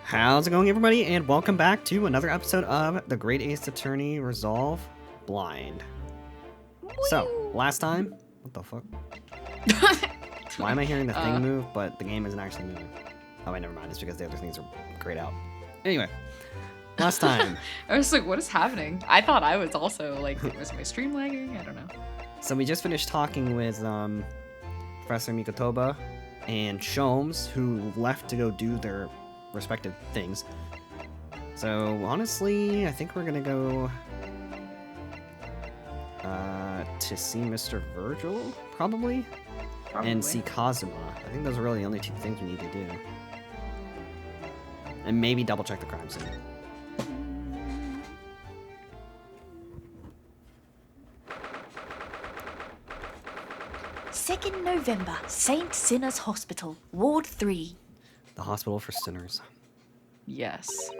How's it going, everybody? And welcome back to another episode of the Great Ace Attorney Resolve Blind. So, last time... What the fuck? Why am I hearing the thing move, but the game isn't actually moving? Oh, wait, never mind. It's because the other things are grayed out. Anyway, last time... I was like, what is happening? I thought I was also, like, was my stream lagging? I don't know. So we just finished talking with Professor Mikotoba and Sholmes, who left to go do their respective things. So honestly, I think we're gonna go to see Mr. Virgil, probably, and see Kazuma. I think those are really the only two things we need to do. And maybe double check the crime scene. Second November, St. Sinner's Hospital, Ward 3. The hospital for sinners. Yes.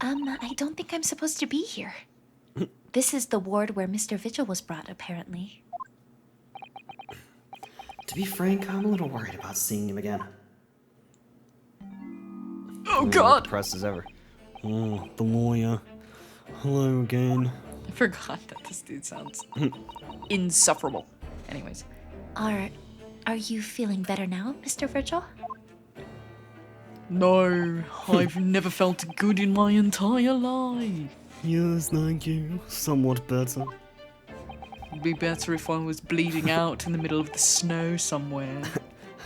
I don't think I'm supposed to be here. This is the ward where Mr. Vigil was brought, apparently. To be frank, I'm a little worried about seeing him again. Oh god! Depressed as ever. Oh, the lawyer. Hello again. I forgot that this dude sounds insufferable. Anyways. Are you feeling better now, Mr. Virgil? No, I've never felt good in my entire life. Yes, thank you. Somewhat better. It'd be better if I was bleeding out in the middle of the snow somewhere.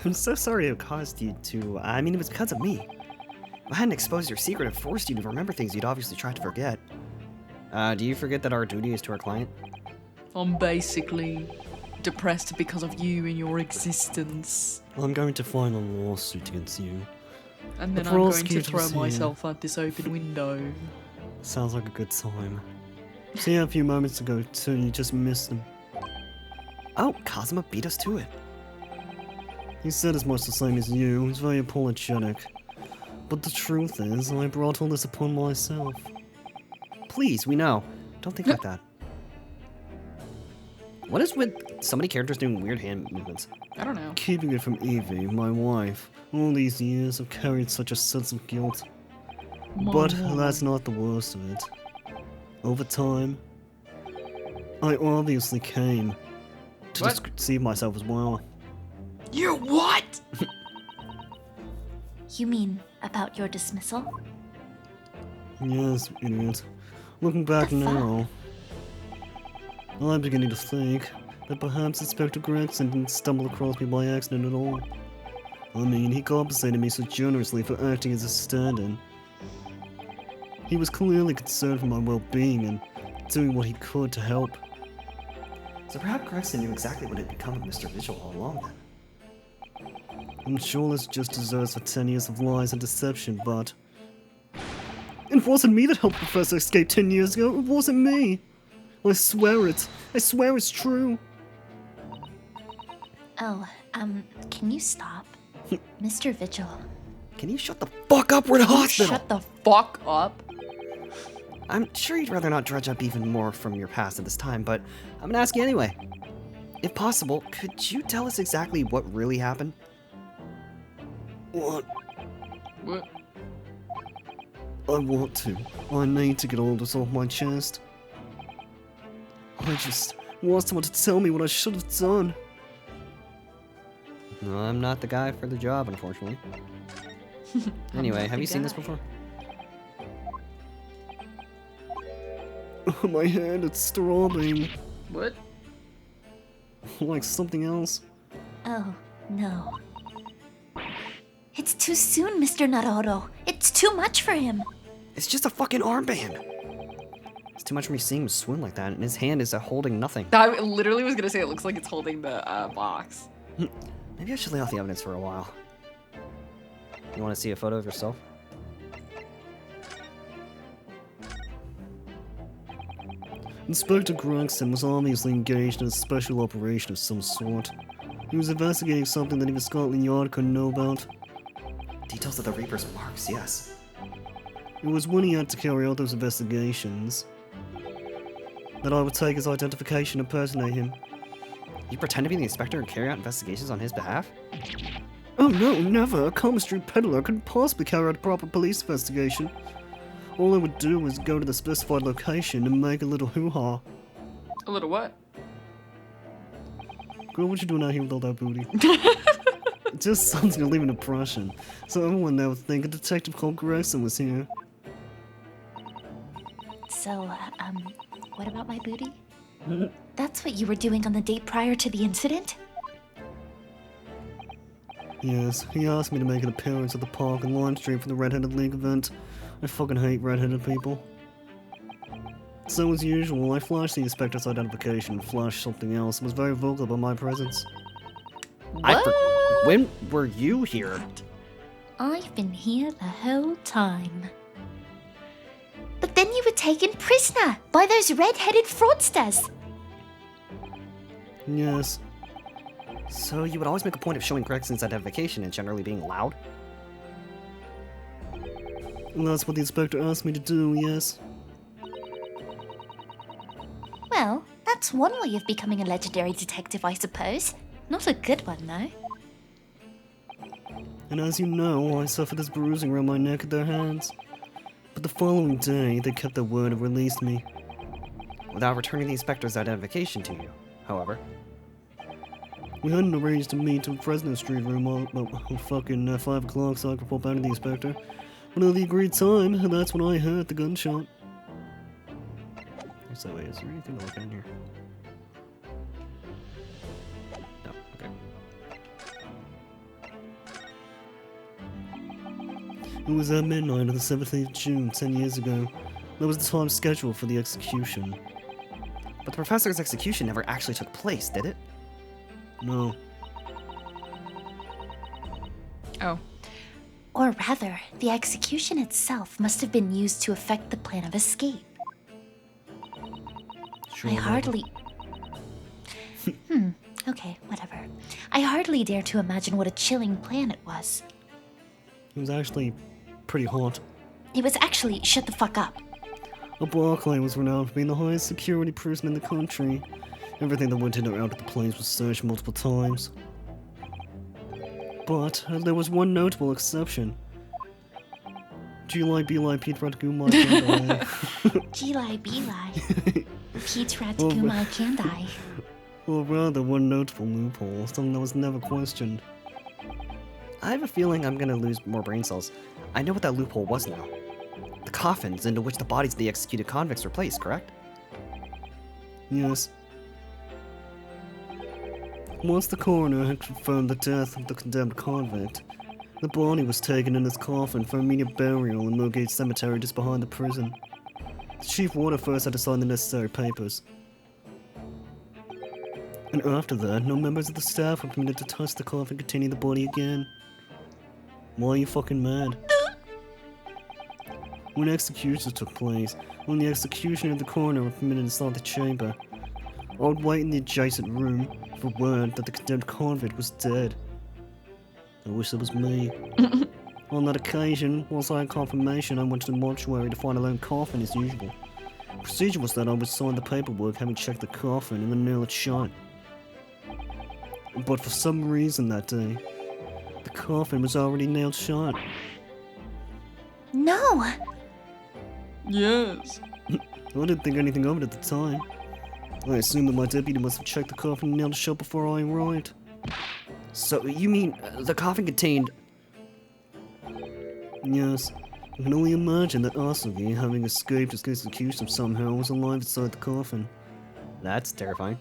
I'm so sorry it caused you to... I mean, it was because of me. If I hadn't exposed your secret and forced you to remember things you'd obviously tried to forget. Do you forget that our duty is to our client? I'm basically depressed because of you and your existence. I'm going to file a lawsuit against you. And then The I'm going to prosecutor's throw here. myself out this open window. Sounds like a good time. See, a few moments ago, too, you just missed him. Oh, Kazuma beat us to it. He said as much the same as you. He's very apologetic. But the truth is, I brought all this upon myself. Please, we know. Don't think like that. What is with so many characters doing weird hand movements? I don't know. Keeping it from Evie, my wife. All these years I've carried such a sense of guilt. But that's not the worst of it. Over time, I obviously came to deceive myself as well. You what? You mean about your dismissal? Yes, idiot. Looking back now, I'm beginning to think that perhaps Inspector Gregson didn't stumble across me by accident at all. I mean, he compensated me so generously for acting as a stand-in. He was clearly concerned for my well-being and doing what he could to help. So perhaps Gregson knew exactly what had become of Mr. Vigil all along then. I'm sure this just deserves for 10 years of lies and deception, but... It wasn't me that helped Professor escape 10 years ago, it wasn't me! I swear it! I swear it's true! Oh, can you stop? Mr. Vigil. Can you shut the fuck up? We're in a hospital! Shut the fuck up. I'm sure you'd rather not dredge up even more from your past at this time, but I'm gonna ask you anyway. If possible, could you tell us exactly what really happened? What? What? I want to. I need to get all this off my chest. I just want someone to tell me what I should have done. No, I'm not the guy for the job, unfortunately. Anyway, have you seen this before? My hand, it's throbbing. What? Like something else. Oh, no. It's too soon, Mr. Naruhodo. It's too much for him. It's just a fucking armband. It's too much for me seeing him swim like that, and his hand is holding nothing. I literally was gonna say it looks like it's holding the box. Maybe I should lay off the evidence for a while. You want to see a photo of yourself? Inspector Gregson was obviously engaged in a special operation of some sort. He was investigating something that even Scotland Yard couldn't know about. Details of the Reaper's marks, yes. It was when he had to carry out those investigations that I would take his identification to impersonate him. You pretend to be the inspector and carry out investigations on his behalf? Oh no, never. A common street peddler couldn't possibly carry out a proper police investigation. All I would do was go to the specified location and make a little hoo-ha. A little what? Girl, what you doing out here with all that booty? Just something to leave an impression, so everyone there would think a detective called Gregson was here. So, what about my booty? That's what you were doing on the date prior to the incident? Yes, he asked me to make an appearance at the park and Lime Street for the Red-Headed League event. I fucking hate red-headed people. So as usual, I flashed the inspector's identification, flashed something else, and was very vocal about my presence. When were you here? I've been here the whole time. But then you were taken prisoner by those red-headed fraudsters. Yes. So you would always make a point of showing Gregson's identification and generally being loud? And that's what the inspector asked me to do, yes. Well, that's one way of becoming a legendary detective, I suppose. Not a good one, though. And as you know, I suffered this bruising around my neck at their hands. But the following day, they kept their word and released me. Without returning the inspector's identification to you, however. We hadn't arranged to meet in Fresno Street room fucking 5 o'clock so I could report back to the inspector. But at the agreed time, and that's when I heard the gunshot. So wait, is there anything to look at in here? No, okay. It was at midnight on the 17th of June, 10 years ago. That was the time scheduled for the execution. But the professor's execution never actually took place, did it? No. Oh. Or rather, the execution itself must have been used to effect the plan of escape. Sure. I hardly... okay, whatever. I hardly dare to imagine what a chilling plan it was. It was actually pretty hot. It was actually... shut the fuck up. A Barclay was renowned for being the highest security prison in the country. Everything that went in or out of the place was searched multiple times. But there was one notable exception. G-Lie, B-Lie, Pete Ratagumai, Kandai. G-Lie, B-Lie. Pete Ratagumai, Kandai. Or rather, one notable loophole, something that was never questioned. I have a feeling I'm gonna lose more brain cells. I know what that loophole was now. The coffins into which the bodies of the executed convicts were placed, correct? Yes. Once the coroner had confirmed the death of the condemned convict, the body was taken in his coffin for immediate burial in Moorgate Cemetery just behind the prison. The chief warder first had to sign the necessary papers. And after that, no members of the staff were permitted to touch the coffin containing the body again. Why are you fucking mad? When executions took place, when the executioner and the coroner were permitted inside the chamber, I would wait in the adjacent room for word that the condemned convict was dead. I wish it was me. On that occasion, once I had confirmation, I went to the mortuary to find a lone coffin as usual. The procedure was that I would sign the paperwork having checked the coffin and then nail it shut. But for some reason that day, the coffin was already nailed shut. No! Yes. I didn't think anything of it at the time. I assumed that my deputy must have checked the coffin and nailed it shut before I arrived. So, you mean the coffin contained... Yes. I can only imagine that Asugi, having escaped his execution somehow, was alive inside the coffin. That's terrifying.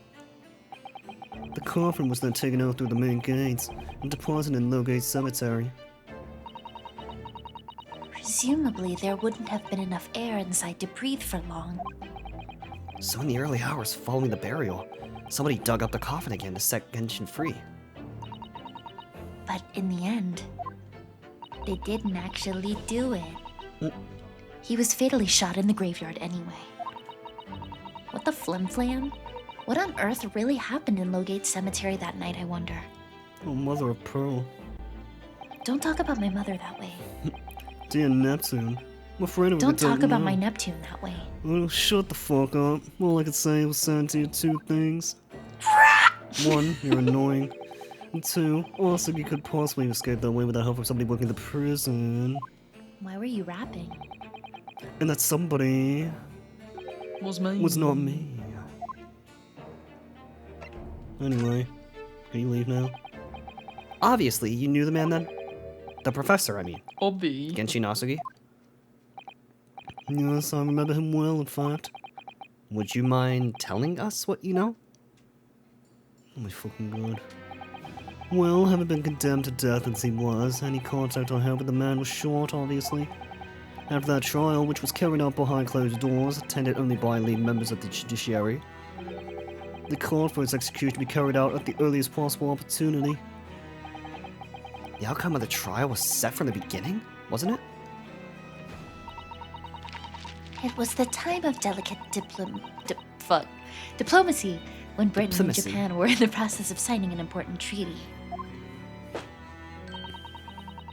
The coffin was then taken out through the main gates and deposited in Lowgate Cemetery. Presumably, there wouldn't have been enough air inside to breathe for long. So in the early hours following the burial, somebody dug up the coffin again to set Genshin free. But in the end, they didn't actually do it. He was fatally shot in the graveyard anyway. What the flim-flam? What on earth really happened in Lowgate Cemetery that night, I wonder? Oh, mother of pearl. Don't talk about my mother that way. Dear Neptune. I'm afraid of Don't talk about my Neptune that way. Oh, shut the fuck up. All I could say was send to you two things. One, you're annoying. And 2, also you could possibly escape that way without help from somebody working in the prison. Why were you rapping? And that somebody Was me. was not me. Anyway, can you leave now? Obviously, you knew the man then? The professor, I mean. Obby. Genshin Asugi? Yes, I remember him well, in fact. Would you mind telling us what you know? Oh my fucking god. Well, having been condemned to death as he was, any contact I had with the man was short, obviously. After that trial, which was carried out behind closed doors, attended only by elite members of the judiciary, they called for its execution to be carried out at the earliest possible opportunity. The outcome of the trial was set from the beginning, wasn't it? It was the time of delicate diplomacy when Britain Diplomacy. and Japan were in the process of signing an important treaty.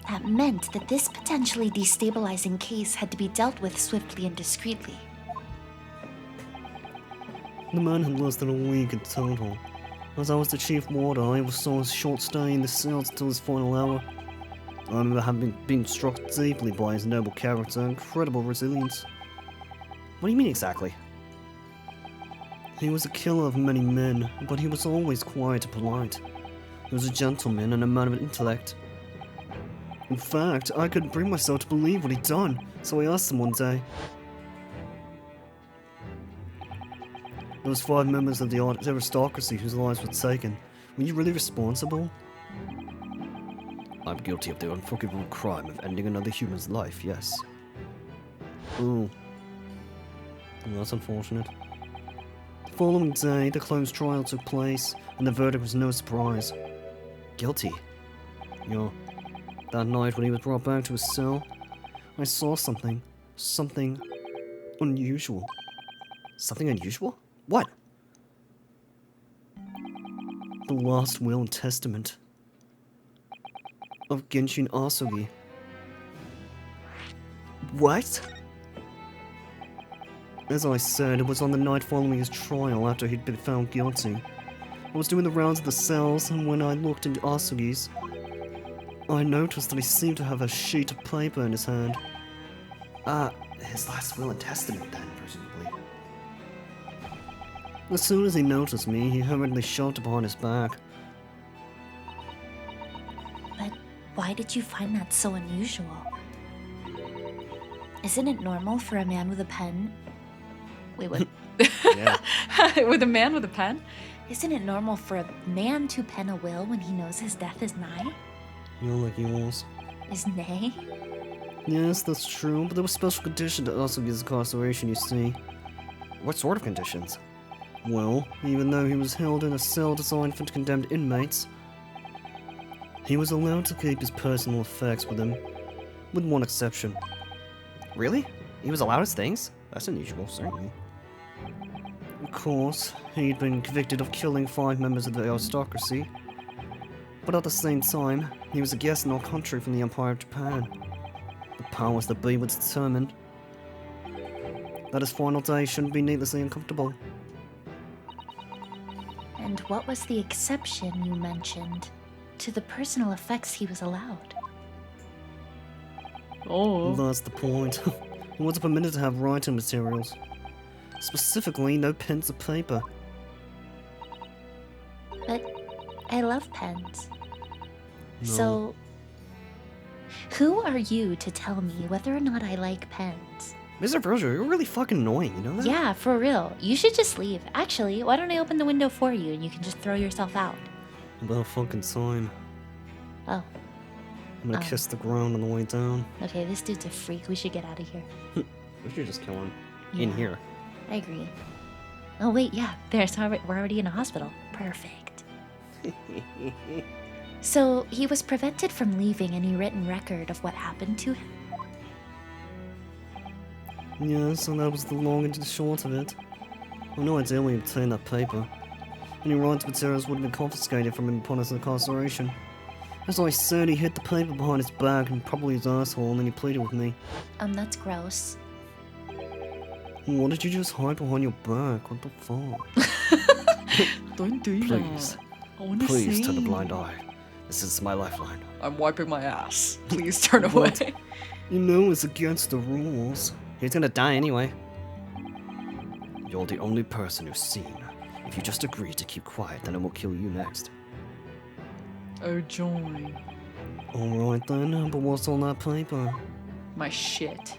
That meant that this potentially destabilizing case had to be dealt with swiftly and discreetly. The man had less than a week in total. As I was the chief warder, I saw his short stay in the cells until his final hour. I remember having been struck deeply by his noble character and incredible resilience. What do you mean exactly? He was a killer of many men, but he was always quiet and polite. He was a gentleman and a man of intellect. In fact, I couldn't bring myself to believe what he'd done, so I asked him one day. There was 5 members of the aristocracy whose lives were taken. Were you really responsible? I'm guilty of the unforgivable crime of ending another human's life, yes. Ooh. Well, that's unfortunate. The following day, the closed trial took place, and the verdict was no surprise. Guilty? Yeah. That night when he was brought back to his cell, I saw something. Something unusual. Something unusual? What? The last will and testament of Genshin Asugi. What? As I said, it was on the night following his trial after he'd been found guilty. I was doing the rounds of the cells, and when I looked into Asugi's, I noticed that he seemed to have a sheet of paper in his hand. His last will and testament then, presumably. As soon as he noticed me, he hurriedly shoved it behind his back. But why did you find that so unusual? Isn't it normal for a man with a pen? Wait, what? Yeah. With a man with a pen? Isn't it normal for a man to pen a will when he knows his death is nigh? You're like yours. Is nay? Yes, that's true, but there was special condition to Asugi's incarceration, you see. What sort of conditions? Well, even though he was held in a cell designed for condemned inmates, he was allowed to keep his personal effects with him, with one exception. Really? He was allowed his things? That's unusual, certainly. Of course, he'd been convicted of killing 5 members of the aristocracy, but at the same time, he was a guest in our country from the Empire of Japan. The powers that be were determined that his final day shouldn't be needlessly uncomfortable. And what was the exception you mentioned to the personal effects he was allowed? Oh. That's the point. He wasn't permitted to have writing materials. Specifically, no pens or paper. But I love pens. No. So, who are you to tell me whether or not I like pens? Mr. Brozier, you're really fucking annoying, you know that? Yeah, for real. You should just leave. Actually, why don't I open the window for you and you can just throw yourself out? About fucking time. Oh, I'm gonna kiss the ground on the way down. okay, this dude's a freak. We should get out of here. We should just kill him. Yeah. In here. I agree. Oh, wait, yeah, we're already in a hospital. Perfect. So, he was prevented from leaving any written record of what happened to him? Yeah, so that was the long and the short of it. I had no idea when he obtained that paper. Any writing materials would have been confiscated from him upon his incarceration. As I said, he hid the paper behind his back and probably his asshole, and then he pleaded with me. That's gross. What did you just hide behind your back? What the fuck? Don't do Please. that. I wanna Please see. turn a blind eye. This is my lifeline. I'm wiping my ass. Please turn What? away. You know it's against the rules. He's gonna die anyway. You're the only person who's seen. If you just agree to keep quiet, then it will kill you next. Oh, joy. Alright then, but what's on that paper? My shit.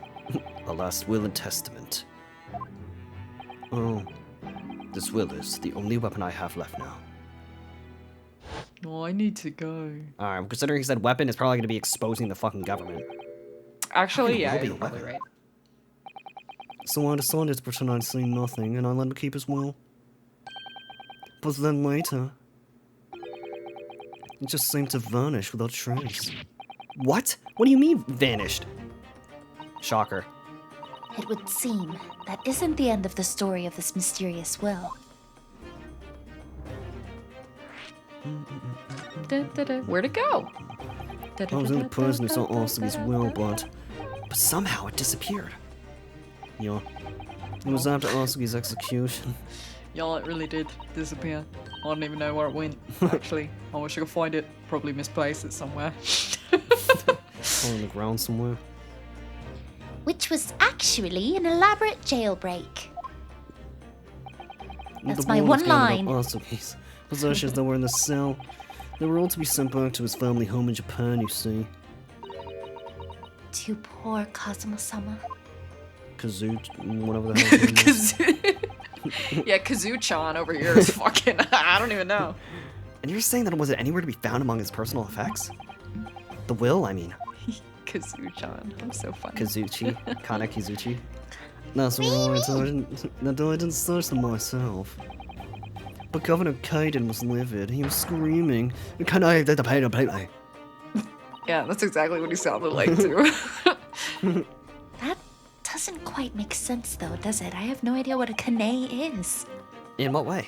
A last will and testament. Oh, This will is the only weapon I have left now. Oh, I need to go. Alright, considering he said weapon, it's probably gonna be exposing the fucking government. Actually, yeah, will be you're a probably weapon. right. so I decided to pretend I'd seen nothing, and I let him keep his will. But then later, it just seemed to vanish without trace. What? What do you mean, vanished? Shocker. It would seem that isn't the end of the story of this mysterious will. Where'd it go? I was the only person who saw Arsuke's will, but Somehow it disappeared. yeah, it was after Arsuke's execution. Y'all, it really did disappear. I don't even know where it went, actually. I wish I could find it. Probably misplaced it somewhere. On the ground somewhere. Which was actually an elaborate jailbreak. That's The my warden one gathered up line. Arsuke's possessions that were in the cell. They were all to be sent back to his family home in Japan, you see. To poor Kazuma-sama. Kazoo, whatever the hell his name was. Kazoo. Yeah, Kazoo-chan over here is fucking. I don't even know. And you're saying that it wasn't anywhere to be found among his personal effects? The will, I mean. Kazoo-chan. I'm so funny. Kazuchi. Kana Kizuchi. That's right, I didn't search them myself. But Governor Kaiden was livid. He was screaming, "Can I get the paper, please?" Yeah, that's exactly what he sounded like, too. That doesn't quite make sense though, does it? I have no idea what a kane is. In what way?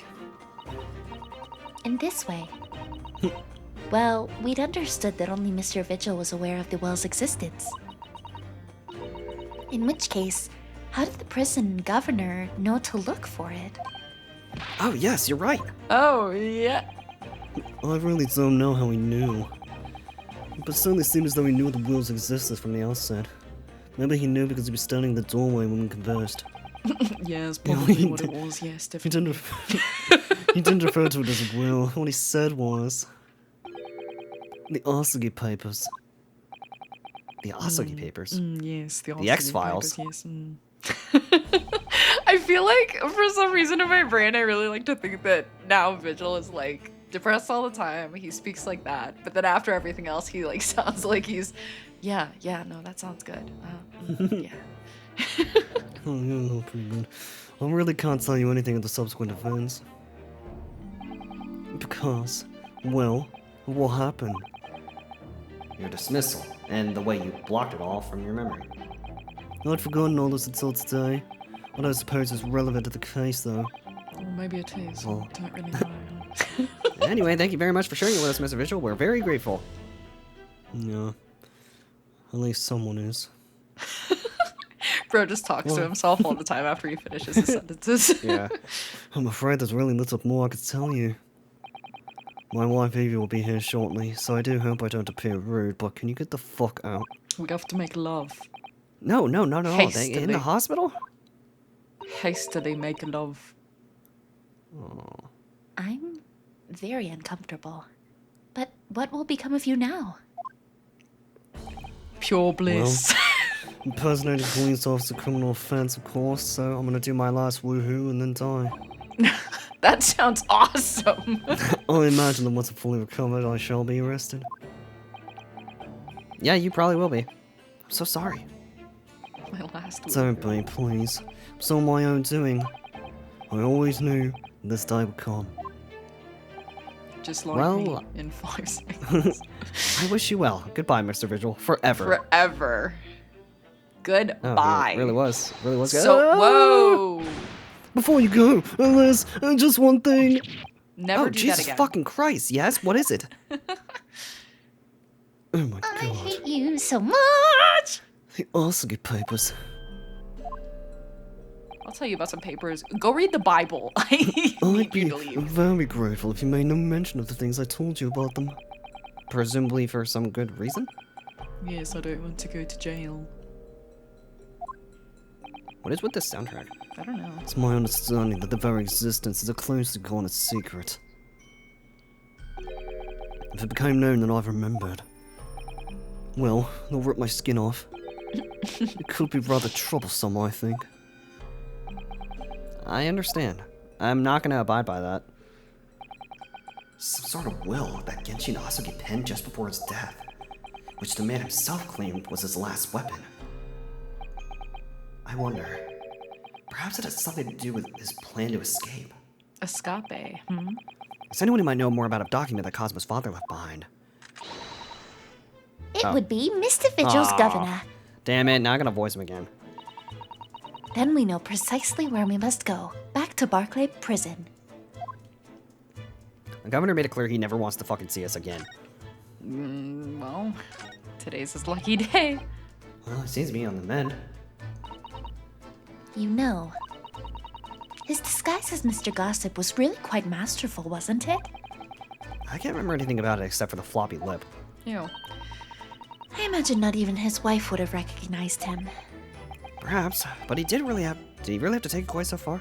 In this way. Well, we'd understood that only Mr. Vigil was aware of the well's existence. In which case, how did the prison governor know to look for it? Oh, yes, you're right. Oh, yeah. I really don't know how he knew. But it certainly seemed as though he knew the will's existence from the outset. Maybe he knew because he was standing in the doorway when we conversed. Yeah, it's probably he what it did- was. Yes, He definitely. he didn't refer to it as a will. What he said was... the Arsuke papers. The Asuki papers. Yes, the The X-Files. Yes. I feel like for some reason in my brain, I really like to think that now Vigil is like depressed all the time. He speaks like that, but then after everything else, he like sounds like he's, yeah, no, that sounds good. Yeah. Oh, yeah, pretty good. I really can't tell you anything of the subsequent events. Because, well, what happened? Your dismissal, and the way you blocked it all from your memory. I'd forgotten all this until today. I don't suppose it's relevant to the case, though. Well, maybe it is. Oh. I don't really know. Anyway, thank you very much for sharing it with us, Mr. Vigil. We're very grateful. Yeah. At least someone is. Bro just talks to Well. himself all the time after he finishes his sentences. Yeah. I'm afraid there's really little more I could tell you. My wife Evie will be here shortly, so I do hope I don't appear rude, but can you get the fuck out? We have to make love. No, not at all. They, in Hastily. the hospital? Hastily make love. Oh. I'm very uncomfortable. But what will become of you now? Pure bliss. Impersonating police officer, criminal offense, of course, so I'm gonna do my last woohoo and then die. That sounds awesome. I imagine that once I'm fully recovered, I shall be arrested. Yeah, you probably will be. I'm so sorry. My last Don't be, please. It's all my own doing. I always knew this day would come. Just like Well- me in 5 seconds. I wish you well. Goodbye, Mr. Vigil. Forever. Forever. Goodbye. Oh, it really was. Really was good. So, whoa. Before you go, Liz, just one thing. Never Oh, do Jesus that again. fucking Christ. Yes? What is it? Oh my I god. hate you so much! The Arsuke papers. I'll tell you about some papers. Go read the Bible. I I'd need be you to leave. very grateful if you made no mention of the things I told you about them. presumably for some good reason? Yes, I don't want to go to jail. What is with this soundtrack? I don't know. It's my understanding that the very existence is a closely guarded secret. If it became known that I've remembered, well, they'll rip my skin off. It could be rather troublesome, I think. I understand. I'm not gonna abide by that. Some sort of will that Genshin Asugi penned just before his death, which the man himself claimed was his last weapon. I wonder, perhaps it has something to do with his plan to escape. Escape. Is anyone who might know more about a document that Cosmo's father left behind? It would be Mr. Vigil's Aw. governor. Damn it, now I'm gonna voice him again. Then we know precisely where we must go. Back to Barclay Prison. The governor made it clear he never wants to fucking see us again. Well, today's his lucky day. Well, he seems to be on the mend. You know, his disguise as Mr. Gossip was really quite masterful, wasn't it? I can't remember anything about it except for the floppy lip. Ew. I imagine not even his wife would have recognized him. Perhaps, but did he really have to take it quite so far?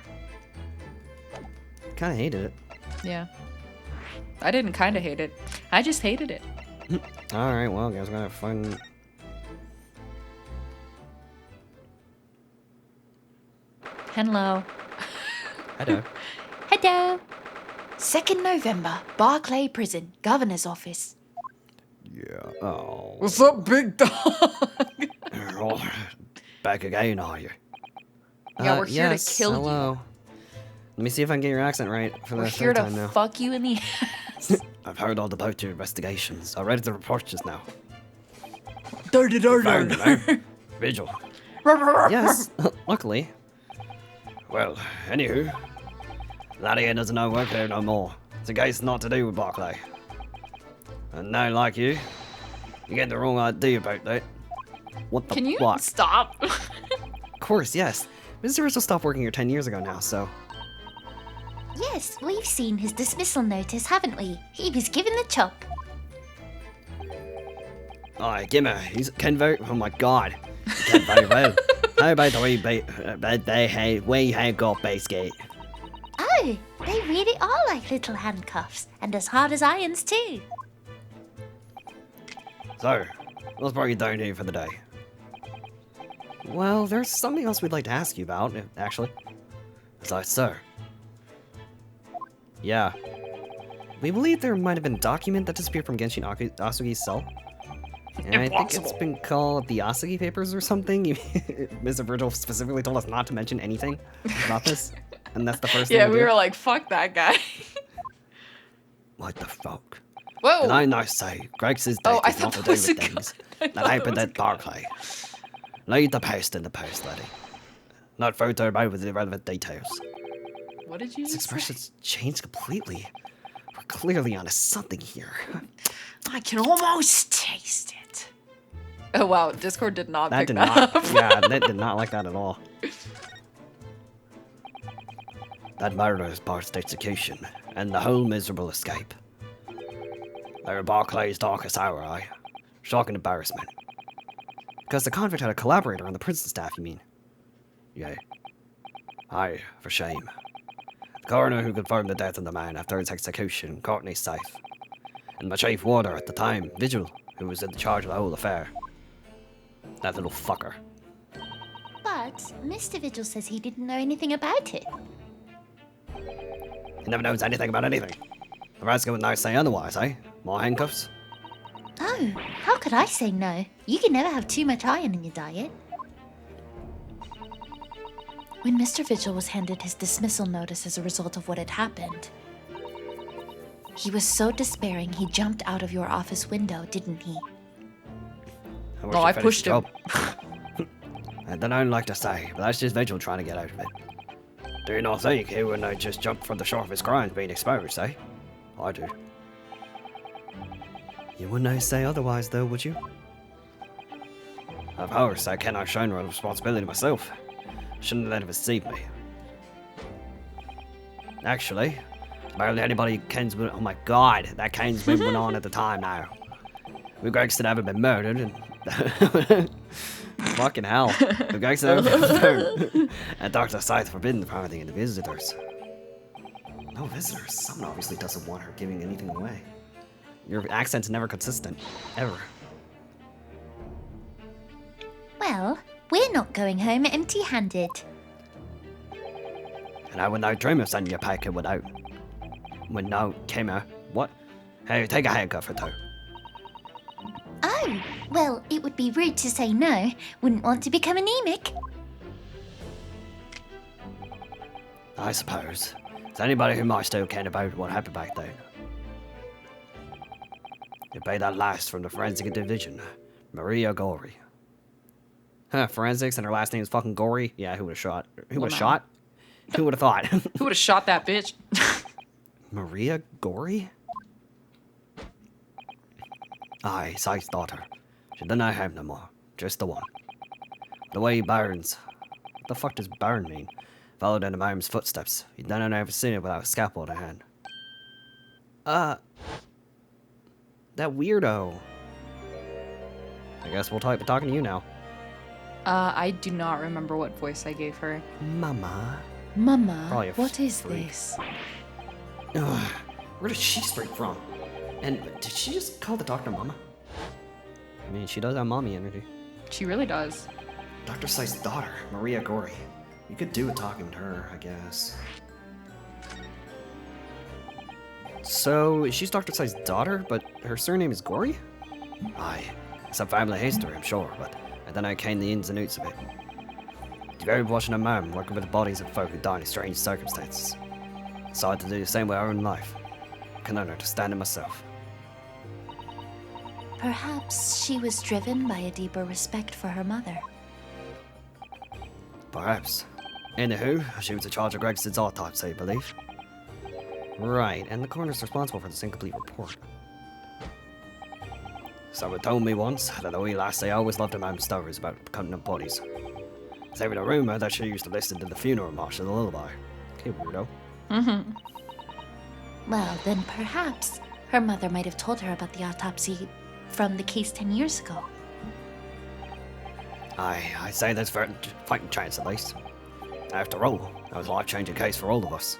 Kinda hated it. Yeah. I didn't kind of hate it. I just hated it. Alright, well, guys, we're gonna have fun. Hello. Hello. Hello! 2nd November, Barclay Prison, Governor's Office. Yeah. Oh. What's up, big dog? Oh, back again, are you? Yeah, we're here to yes, kill you. hello. Let me see if I can get your accent right for We're the here third to time now. fuck you in the ass. I've heard all about your investigations. I read the report just now. Dirty, Found him, eh? Vigil. Yes, luckily. Well, anywho, that here doesn't know work here no more. It's a case not to do with Barclay. And now, like you get the wrong idea about that. What the Can you fuck? stop? Of course, yes. Mr. Rizzo stopped working here 10 years ago now, so... Yes, we've seen his dismissal notice, haven't we? He was given the chop. Aye, Gimmer, he's can very... Oh my god. He can very well. How about the we have got base gate? Oh, they really are like little handcuffs, and as hard as irons too. So, what's brought you down here for the day? Well, there's something else we'd like to ask you about, actually. Is that so? Yeah. We believe there might have been a document that disappeared from Genshin Asugi's cell. And I think it's been called the Asugi Papers or something. Mr. Virgil specifically told us not to mention anything about this. And that's the first thing Yeah, we we do. were like, fuck that guy. What the fuck? Whoa. And I now say, Greg's death Oh, I is not thought to that do was with a gun. things I that thought that happened was a at Barclay. Leave the past in the past, laddie. Not further about with the irrelevant details. What did you His just say? expressions changed completely. We're clearly onto something here. I can almost taste it. Oh wow, Discord did not That pick did that not. up. Yeah, that did not like that at all. That murder is Bart's execution, and the whole miserable escape. They were Barclay's darkest hour, aye. Shocking embarrassment. Because the convict had a collaborator on the prison staff, you mean? Yeah. Aye, for shame. The coroner who confirmed the death of the man after his execution caught me safe. And my chief warder at the time, Vigil, who was in charge of the whole affair. That little fucker. But Mr. Vigil says he didn't know anything about it. He never knows anything about anything. The rest would now say otherwise, eh? More handcuffs? Oh, how could I say no? You can never have too much iron in your diet. When Mr. Vigil was handed his dismissal notice as a result of what had happened, he was so despairing he jumped out of your office window, didn't he? wish Oh, you I finished pushed the him. job. I don't like to say, but that's just Vigil trying to get out of it. Do you not think he would not just jump from the shore of his crimes being exposed, eh? I do. You wouldn't say otherwise, though, would you? Of course, I cannot shoulder the responsibility myself. Shouldn't let it deceive me. Actually, barely anybody Ken's... Oh my god, that Ken's went on at the time now. We Gregson haven't been murdered and... Fucking hell. The Gregson haven't been murdered. And Dr. Scythe forbidden from anything to visitors. No visitors? Someone obviously doesn't want her giving anything away. Your accent's never consistent. Ever. Well, we're not going home empty-handed. And I would not dream of sending you a packet without... With no Kimmer. What? Hey, take a handcuff or two. Oh, well, it would be rude to say no. Wouldn't want to become anemic. I suppose. Is anybody who might still care about what happened back then? It be that last from the forensic division, Maria Gory. Huh, forensics and her last name is fucking Gory? Yeah, who would have shot? Who would have shot? Who would have thought? Who would have shot that bitch? Maria Gory? Aye, Sykes' daughter. She did not have no more. Just the one. The way he burns. What the fuck does burn mean? Followed in the mom's footsteps. He done never seen it without a scalpel in hand. That weirdo. I guess we'll be talking to you now. I do not remember what voice I gave her. Mama. Mama, Probably a what is freak. this? Ugh, where did she spring from? And did she just call the doctor Mama? I mean, she does have mommy energy. She really does. Dr. Scythe's daughter, Maria Gory. You could do with talking to her, I guess. So, she's Dr. Scythe's daughter, but her surname is Gory? Aye, some family history, I'm sure, but I don't know the ins and outs of it. It's very watching a mum working with the bodies of folk who died in strange circumstances. So I had to do the same with our own life. Can understand it myself. Perhaps she was driven by a deeper respect for her mother. Perhaps. Anywho, she was in charge of Gregson's autopsy, I believe. Right, and the coroner's responsible for this incomplete report. Someone told me once that the wee lassie always loved her mum's stories about cutting up bodies. There's even a rumour that she used to listen to the funeral march and the lullaby. Okay, weirdo. Well, then perhaps her mother might have told her about the autopsy from the case 10 years ago. I say that's for fighting chance at least. After all, that was a life-changing case for all of us.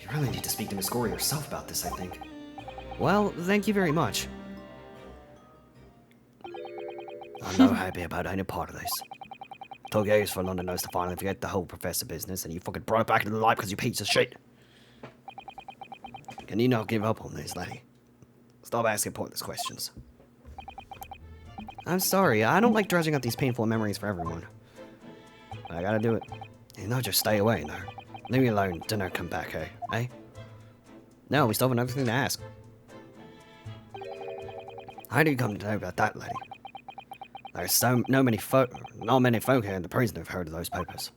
You really need to speak to Miss Gory yourself about this, I think. Well, thank you very much. I'm not happy about any part of this. Took years for London knows to finally forget the whole professor business, and you fucking brought it back into the light because you piece of shit. Can you not give up on this, laddie? Stop asking pointless questions. I'm sorry, I don't like dredging up these painful memories for everyone. But I gotta do it. You know, just stay away now. Leave me alone, dinner come back, eh? Eh? No, we still have another thing to ask. How do you come to know about that, lady? There's not many folk here in the prison who've heard of those papers.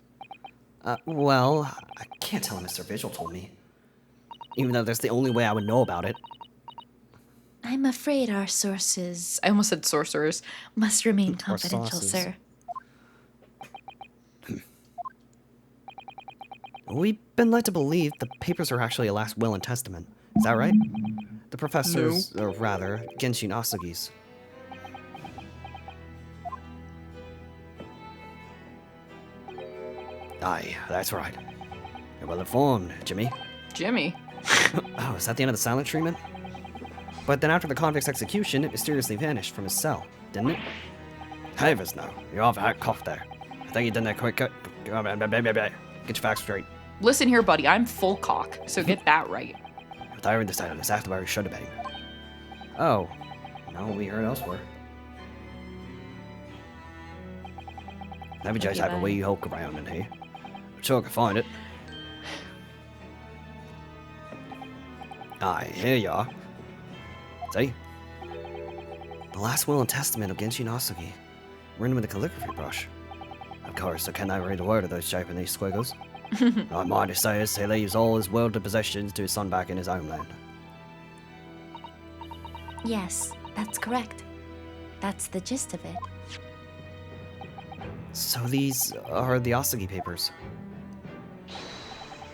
Well, I can't tell Mr. Vigil told me. even though that's the only way I would know about it. I'm afraid our sources I almost said sorcerers. must remain confidential, sauces. sir. We've been led to believe the papers are actually a last will and testament. Is that right? The professor's, or rather, Genshin Asugi's. Aye, that's right. You're well informed, Jimmy. Jimmy. Oh, is that the end of the silent treatment? But then after the convict's execution, it mysteriously vanished from his cell, didn't it? Havers, no. You're off a cough there. I think you done that quick cut. Get your facts straight. Listen here, buddy. I'm full cock, so get that right. Retiring this title is after where we should have been. Oh. No, we heard elsewhere. Never just have a wee hulk around in here. I'm sure I can find it. Aye, here you are. See? The last will and testament of Genshin Asugi, written with a calligraphy brush. Of course, I cannot read a word of those Japanese squiggles. My mind says he leaves all his worldly possessions to his son back in his homeland. Yes, that's correct. That's the gist of it. So these are the Asugi papers?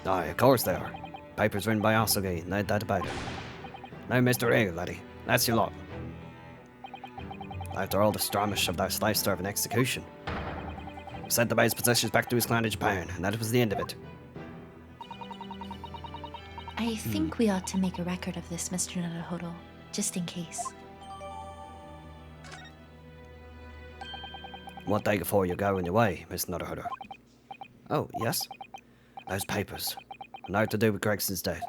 Aye, of course they are. Papers written by Asugi, no doubt about it. No Mr. Egg, laddie. That's your lot. after all this drama shoved that life-starving execution. He sent the man's possessions back to his clan in Japan, and that was the end of it. I think we ought to make a record of this, Mr. Naruhodo, just in case. One thing before you go on your way, Miss Naruhodo. Oh, yes? Those papers. Nothing to do with Gregson's death.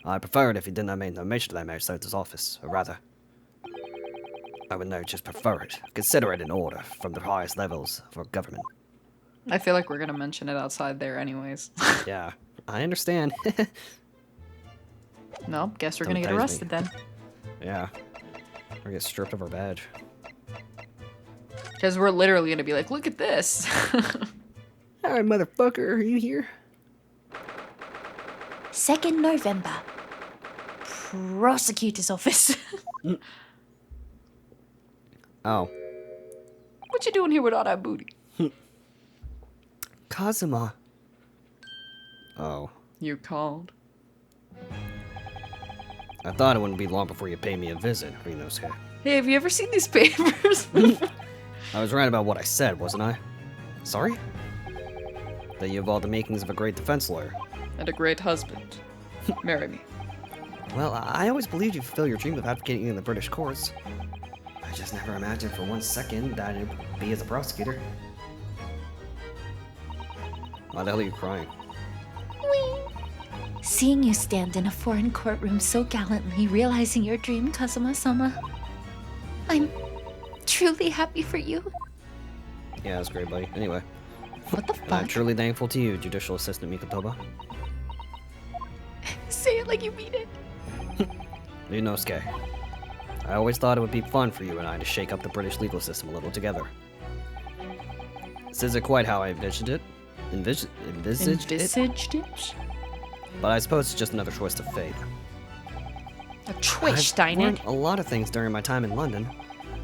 I'd prefer it if he did not make no mention of them outside his office, or rather... I would no, just prefer it. Consider it an order from the highest levels of our government. I feel like we're gonna mention it outside there anyways. Yeah, I understand. No, guess we're gonna Don't get tase me. arrested then. Yeah. Or get stripped of our badge. Because we're literally gonna be like, look at this. Alright, motherfucker, are you here? 2nd November. Prosecutor's office. Oh. What you doing here with all that booty? Kazuma. Oh. You called. I thought it wouldn't be long before you pay me a visit, Ryunosuke. Hey, have you ever seen these papers? I was right about what I said, wasn't I? Sorry? That you have all the makings of a great defense lawyer. And a great husband. Marry me. Well, I always believed you'd fulfill your dream of advocating in the British courts. I just never imagined for 1 second that it'd be as a prosecutor. Why the hell are you crying? Seeing you stand in a foreign courtroom so gallantly, realizing your dream, Kazuma-sama. I'm truly happy for you. Yeah, that's great, buddy. Anyway, What the I'm fuck? truly thankful to you, Judicial Assistant Mikotoba. Say it like you mean it. Ryunosuke. I always thought it would be fun for you and I to shake up the British legal system a little together. This isn't quite how I envisioned it. Envisaged it? But I suppose it's just another twist of fate. A twist, I've ain't learned it? a lot of things during my time in London.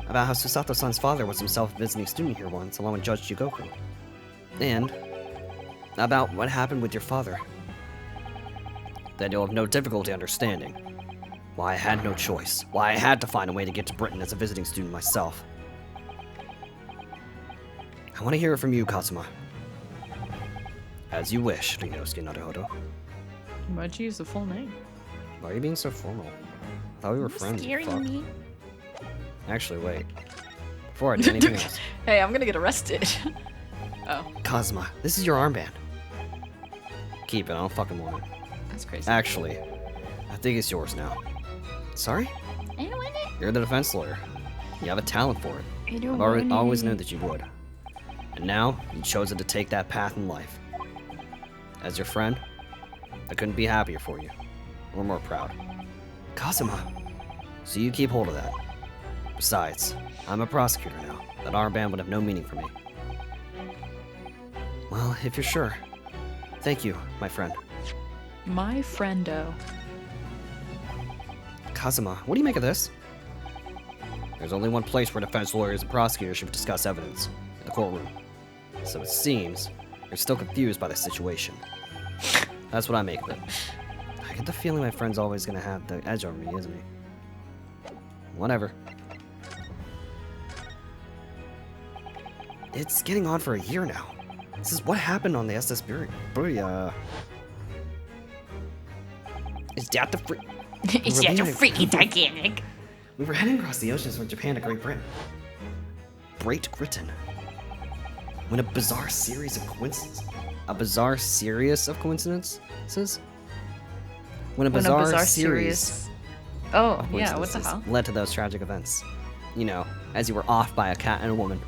About how Susato-san's father was himself a visiting student here once, along with Judge Jugoku. And about what happened with your father. That you'll have no difficulty understanding. Why I had no choice. Why I had to find a way to get to Britain as a visiting student myself. I want to hear it from you, Kazuma. As you wish, Ryunosuke Naruhodo. Why'd you use the full name? Why are you being so formal? I thought we were friends. you Scaring fuck. me. Actually, wait. Before I do anything else. Hey, I'm gonna get arrested. Oh, Kazuma, this is your armband. Keep it, I don't fucking want it. that's crazy. Actually, I think it's yours now. Sorry? I don't want it. You're the defense lawyer. You have a talent for it. I don't I've want always it. known that you would. And now, you've chosen to take that path in life. As your friend, I couldn't be happier for you. Or more proud. Kazuma! So you keep hold of that. Besides, I'm a prosecutor now. That armband would have no meaning for me. Well, if you're sure. Thank you, my friend. My friendo. Kazuma, what do you make of this? There's only one place where defense lawyers and prosecutors should discuss evidence. In the courtroom. So it seems you're still confused by the situation. That's what I make of it. I get the feeling my friend's always gonna have the edge over me, isn't he? Whatever. It's getting on for a year now. This is what happened on the SS Buria. Is that the free... It's We're such a leaving. freaky Titanic. We were heading across the oceans from Japan to Great Britain. Great Britain. When a bizarre series of coincidences... A bizarre series of coincidences? When a bizarre, series Oh, of yeah, what the coincidences hell? led to those tragic events. You know, as you were off by a cat and a woman.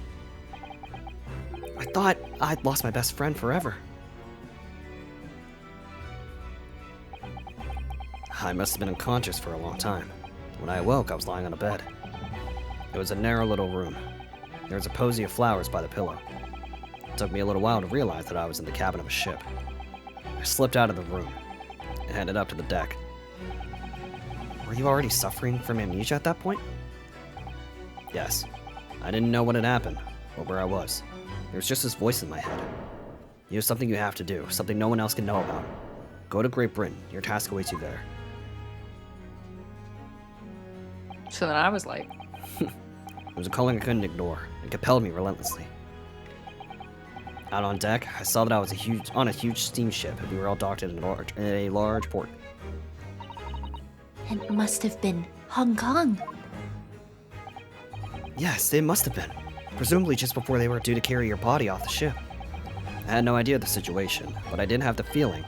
I thought I'd lost my best friend forever. I must have been unconscious for a long time. When I awoke, I was lying on a bed. It was a narrow little room. There was a posy of flowers by the pillow. It took me a little while to realize that I was in the cabin of a ship. I slipped out of the room and headed up to the deck. Were you already suffering from amnesia at that point? Yes. I didn't know what had happened or where I was. There was just this voice in my head. You have something you have to do, something no one else can know about. Go to Great Britain. Your task awaits you there. So then I was like, It was a calling I couldn't ignore, and compelled me relentlessly. Out on deck, I saw that I was on a huge steamship, and we were all docked in a large port. It must have been Hong Kong. Yes, it must have been. Presumably just before they were due to carry your body off the ship. I had no idea of the situation, but I did have the feeling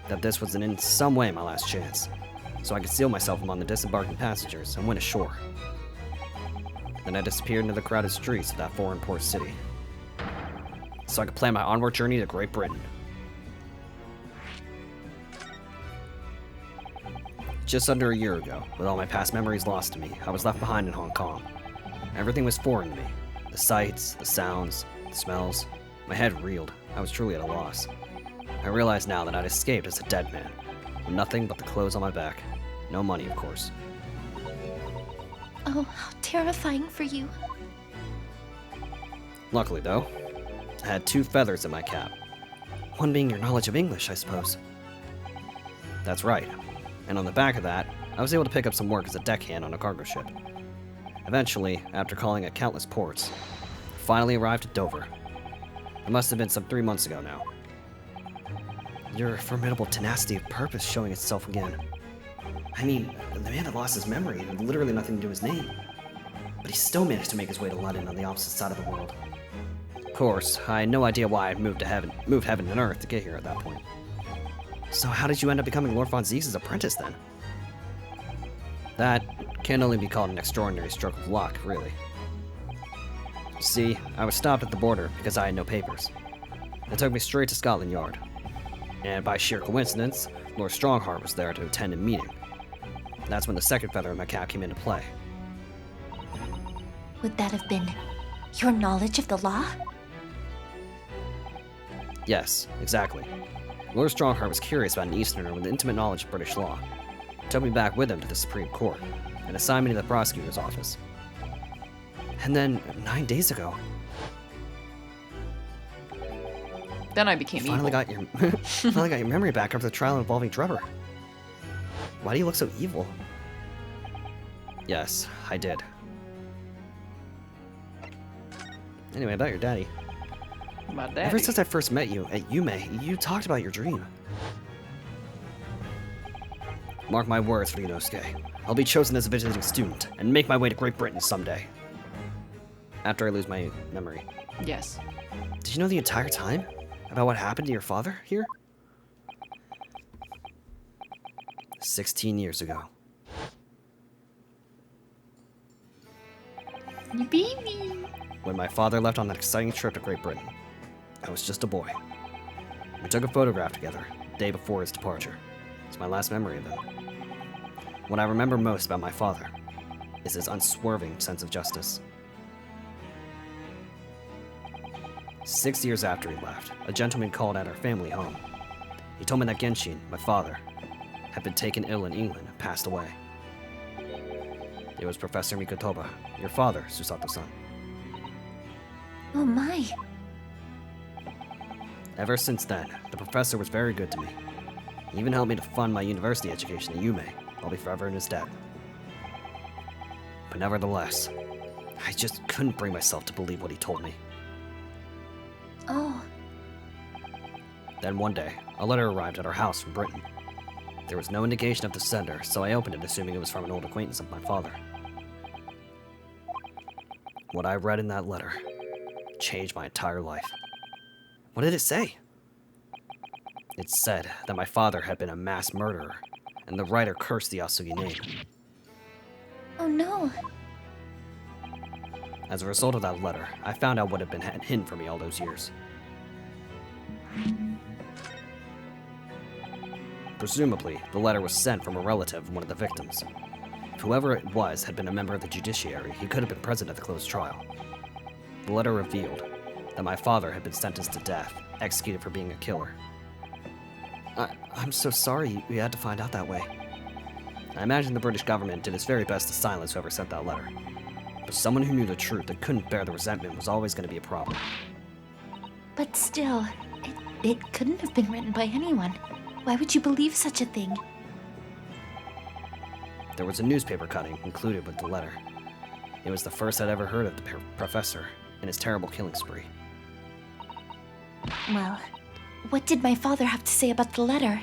that this was in some way my last chance, so I concealed myself among the disembarking passengers and went ashore. Then I disappeared into the crowded streets of that foreign port city, so I could plan my onward journey to Great Britain. Just under a year ago, with all my past memories lost to me, I was left behind in Hong Kong. Everything was foreign to me. The sights, the sounds, the smells. My head reeled. I was truly at a loss. I realized now that I'd escaped as a dead man, with nothing but the clothes on my back. No money, of course. Oh, how terrifying for you. Luckily, though, I had 2 feathers in my cap. One being your knowledge of English, I suppose. That's right. And on the back of that, I was able to pick up some work as a deckhand on a cargo ship. Eventually, after calling at countless ports, I finally arrived at Dover. It must have been some 3 months ago now. Your formidable tenacity of purpose showing itself again. I mean, the man had lost his memory and had literally nothing to do with his name. But he still managed to make his way to London on the opposite side of the world. Of course, I had no idea why I'd moved heaven and earth to get here at that point. So how did you end up becoming Lord Von Zieg's apprentice then? That can only be called an extraordinary stroke of luck, really. See, I was stopped at the border because I had no papers. They took me straight to Scotland Yard. And by sheer coincidence, Lord Strongheart was there to attend a meeting. That's when the second feather in my cap came into play. Would that have been your knowledge of the law? Yes, exactly. Lord Strongheart was curious about an Easterner with intimate knowledge of British law. He took me back with him to the Supreme Court and assigned me to the prosecutor's office. And then, 9 days ago, Then I became you finally evil. got your memory back after the trial involving Trevor. Why do you look so evil? Yes, I did. Anyway, about your daddy. My daddy. Ever since I first met you at Yume, you talked about your dream. Mark my words, Ryunosuke. I'll be chosen as a visiting student and make my way to Great Britain someday. After I lose my memory. Yes. Did you know the entire time about what happened to your father here? 16 years ago. Baby. When my father left on that exciting trip to Great Britain, I was just a boy. We took a photograph together the day before his departure. It's my last memory of him. What I remember most about my father is his unswerving sense of justice. 6 years after he left, a gentleman called at our family home. He told me that Genshin, my father, had been taken ill in England and passed away. It was Professor Mikotoba, your father, Susato-san. Oh my. Ever since then, the professor was very good to me. He even helped me to fund my university education at Yume. I'll be forever in his debt. But nevertheless, I just couldn't bring myself to believe what he told me. Oh. Then one day, a letter arrived at our house from Britain. There was no indication of the sender, so I opened it assuming it was from an old acquaintance of my father. What I read in that letter changed my entire life. What did it say? It said that my father had been a mass murderer, and the writer cursed the Yasugi name. Oh no. As a result of that letter, I found out what had been hidden from me all those years. Presumably, the letter was sent from a relative of one of the victims. If whoever it was had been a member of the judiciary, he could have been present at the closed trial. The letter revealed that my father had been sentenced to death, executed for being a killer. I'm so sorry you had to find out that way. I imagine the British government did its very best to silence whoever sent that letter. But someone who knew the truth and couldn't bear the resentment was always going to be a problem. But still, it couldn't have been written by anyone. Why would you believe such a thing? There was a newspaper cutting included with the letter. It was the first I'd ever heard of the professor and his terrible killing spree. Well, what did my father have to say about the letter?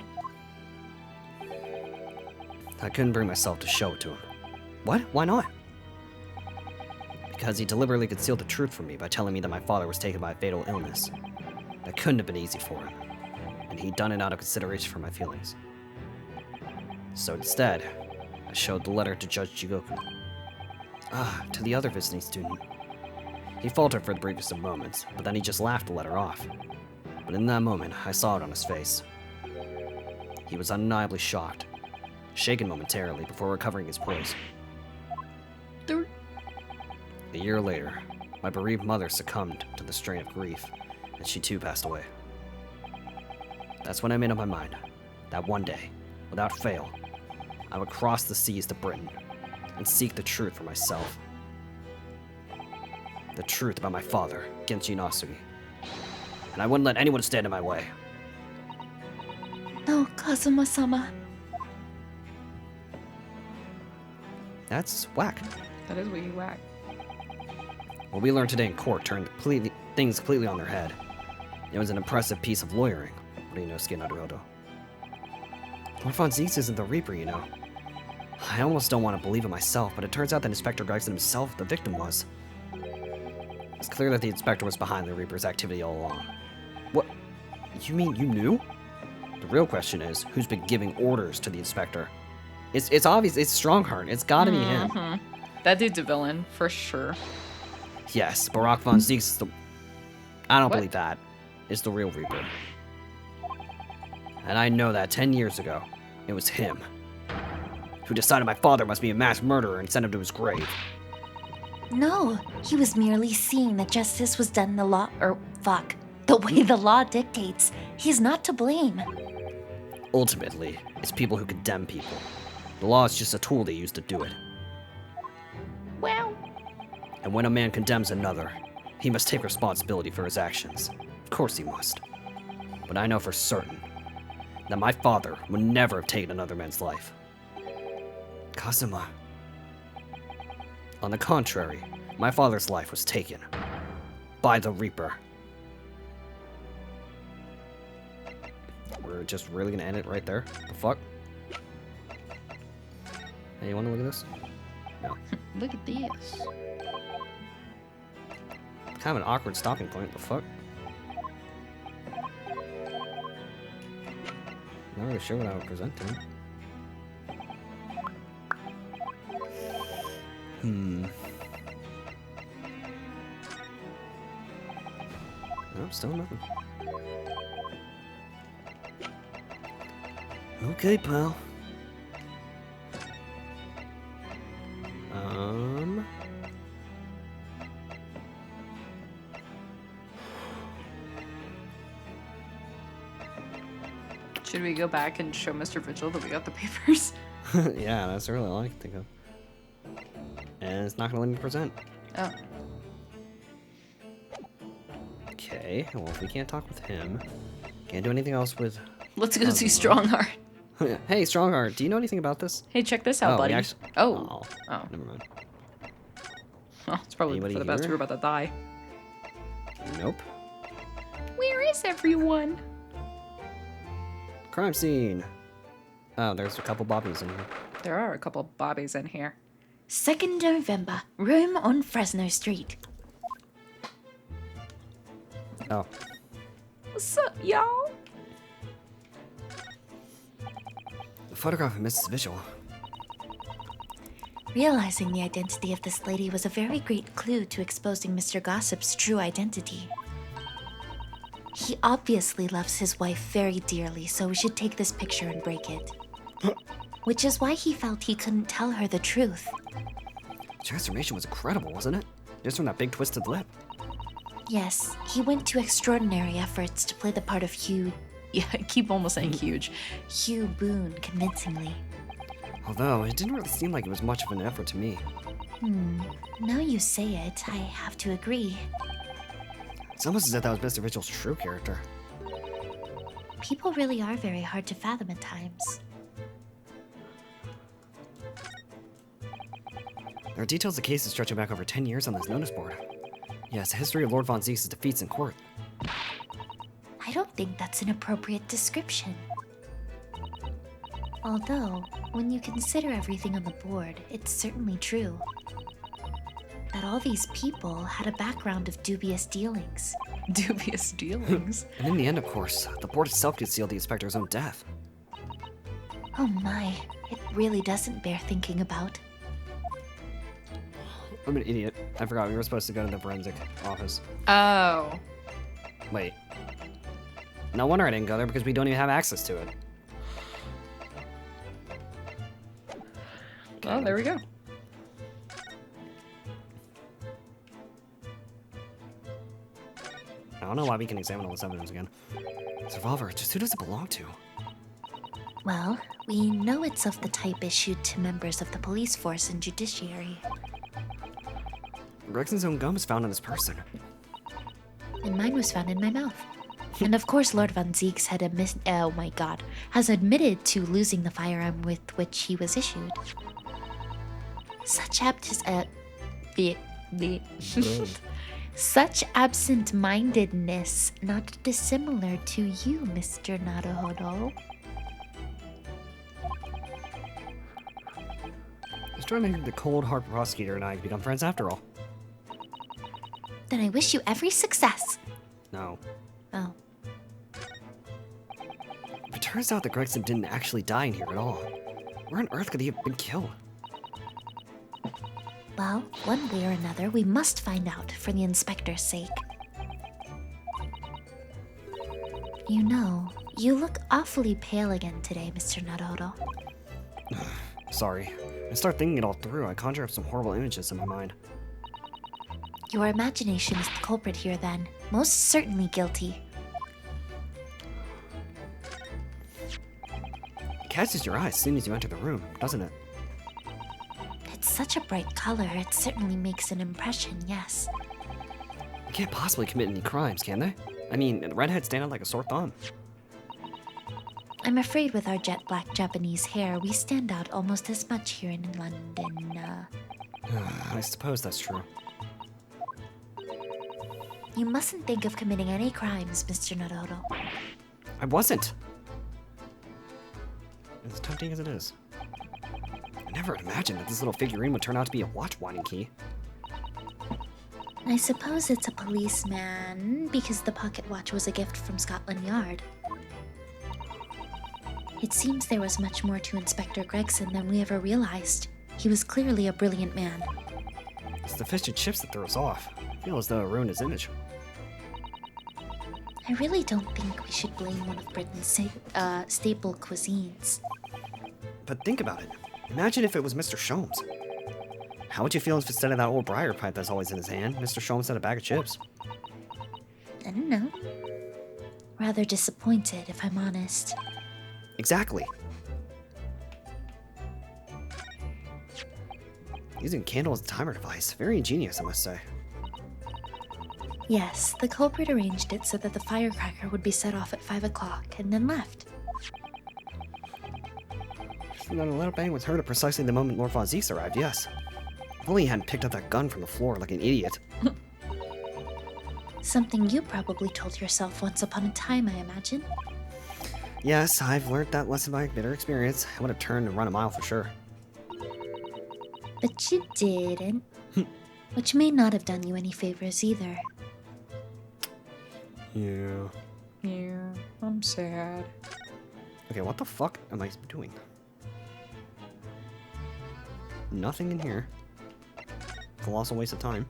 I couldn't bring myself to show it to him. What? Why not? Because he deliberately concealed the truth from me by telling me that my father was taken by a fatal illness. That couldn't have been easy for him, and he'd done it out of consideration for my feelings. So instead, I showed the letter to Judge Jigoku. To the other visiting student. He faltered for the briefest of moments, but then he just laughed the letter off. But in that moment, I saw it on his face. He was undeniably shocked, shaken momentarily before recovering his poise. A year later, my bereaved mother succumbed to the strain of grief, and she too passed away. That's when I made up my mind that one day, without fail, I would cross the seas to Britain and seek the truth for myself. The truth about my father, Genji Ryunosuke. And I wouldn't let anyone stand in my way. No, Kazuma-sama. That's whack. That is wiggy whack. What we learned today in court turned things completely on their head. It was an impressive piece of lawyering, Ryunosuke Naruhodo. Lord Von Zeeks isn't the Reaper, you know. I almost don't want to believe it myself, but it turns out that Inspector Gregson himself, the victim, was. It's clear that the Inspector was behind the Reaper's activity all along. What? You mean you knew? The real question is, who's been giving orders to the Inspector? It's obvious, it's Strongheart. It's gotta be him. That dude's a villain, for sure. Yes, Barack Von Zeeks is the... I don't What? believe that. Is the real Reaper. And I know that 10 years ago, it was him who decided my father must be a mass murderer and sent him to his grave. No, he was merely seeing that justice was done the way the law dictates. He's not to blame. Ultimately, it's people who condemn people. The law is just a tool they use to do it. Well, And when a man condemns another, he must take responsibility for his actions. Of course he must. But I know for certain that my father would never have taken another man's life. Kazuma. On the contrary, my father's life was taken by the Reaper. We're just really gonna end it right there? The fuck? Hey, you wanna look at this? No. Look at this. Kind of an awkward stopping point, the fuck? Not really sure what I would present to him. Nope, still nothing. Okay, pal. Should we go back and show Mr. Vigil that we got the papers? Yeah, that's really all I can think of. And it's not gonna let me present. Oh. Okay, well, if we can't talk with him, can't do anything else with... Let's go see Strongheart. Hey, Strongheart, do you know anything about this? Hey, check this out, buddy. Oh, Oh. never mind. Oh, it's probably Anybody for the best. here? We're about to die. Nope. Where is everyone? Crime scene. Oh, there's a couple bobbies in here. There are a couple bobbies in here. 2nd November, room on Fresno Street. Oh, What's up, y'all? the photograph of Mrs. Vigil. Realizing the identity of this lady was a very great clue to exposing Mr. Gossip's true identity. He obviously loves his wife very dearly, so we should take this picture and break it. Which is why he felt he couldn't tell her the truth. The transformation was incredible, wasn't it? Just from that big twisted lip. Yes, he went to extraordinary efforts to play the part of Hugh. Yeah, I keep almost saying huge. Hugh Boone convincingly. Although, it didn't really seem like it was much of an effort to me. Now you say it, I have to agree. It's almost as if that was Mr. Vigil's true character. People really are very hard to fathom at times. There are details of cases stretching back over 10 years on this notice board. Yes, a history of Lord Von Zieg's defeats in court. I don't think that's an appropriate description. Although, when you consider everything on the board, it's certainly true. That all these people had a background of dubious dealings. Dubious dealings. And in the end, of course, the board itself concealed the inspector's own death. Oh my, it really doesn't bear thinking about. I'm an idiot. I forgot we were supposed to go to the forensic office. Oh. Wait. No wonder I didn't go there because we don't even have access to it. Well, there we go. I don't know why we can examine all this evidence again. This revolver, just who does it belong to? Well, we know it's of the type issued to members of the police force and judiciary. Gregson's own gum was found on his person. And mine was found in my mouth. And of course, Lord Von Zieks has admitted to losing the firearm with which he was issued. Such such absent-mindedness, not dissimilar to you, Mr. Naruhodo. I was trying to think the cold-hearted prosecutor and I become friends after all. Then I wish you every success. No. Oh. If it turns out that Gregson didn't actually die in here at all, where on earth could he have been killed? Well, one way or another, we must find out for the inspector's sake. You know, you look awfully pale again today, Mr. Naruhodo. Sorry. I start thinking it all through. I conjure up some horrible images in my mind. Your imagination is the culprit here, then. Most certainly guilty. It catches your eye as soon as you enter the room, doesn't it? It's such a bright color, it certainly makes an impression, yes. They can't possibly commit any crimes, can they? I mean, the redheads stand out like a sore thumb. I'm afraid with our jet black Japanese hair, we stand out almost as much here in London. I suppose that's true. You mustn't think of committing any crimes, Mr. Naruhodo. I wasn't! As tempting as it is. I never imagined that this little figurine would turn out to be a watch-winding key. I suppose it's a policeman, because the pocket watch was a gift from Scotland Yard. It seems there was much more to Inspector Gregson than we ever realized. He was clearly a brilliant man. It's the fish and chips that throw us off. I feel as though it ruined his image. I really don't think we should blame one of Britain's staple cuisines. But think about it. Imagine if it was Mr. Sholmes. How would you feel if instead of that old briar pipe that's always in his hand, Mr. Sholmes had a bag of chips? I don't know. Rather disappointed, if I'm honest. Exactly. Using candle as a timer device. Very ingenious, I must say. Yes, the culprit arranged it so that the firecracker would be set off at 5 o'clock and then left. And then a loud bang was heard at precisely the moment Lord Von Zieks arrived, yes. If only he hadn't picked up that gun from the floor like an idiot. Something you probably told yourself once upon a time, I imagine. Yes, I've learned that lesson by bitter experience. I would have turned and run a mile for sure. But you didn't. Which may not have done you any favors either. Yeah. Yeah, I'm sad. Okay, what the fuck am I doing? Nothing in here. Colossal waste of time.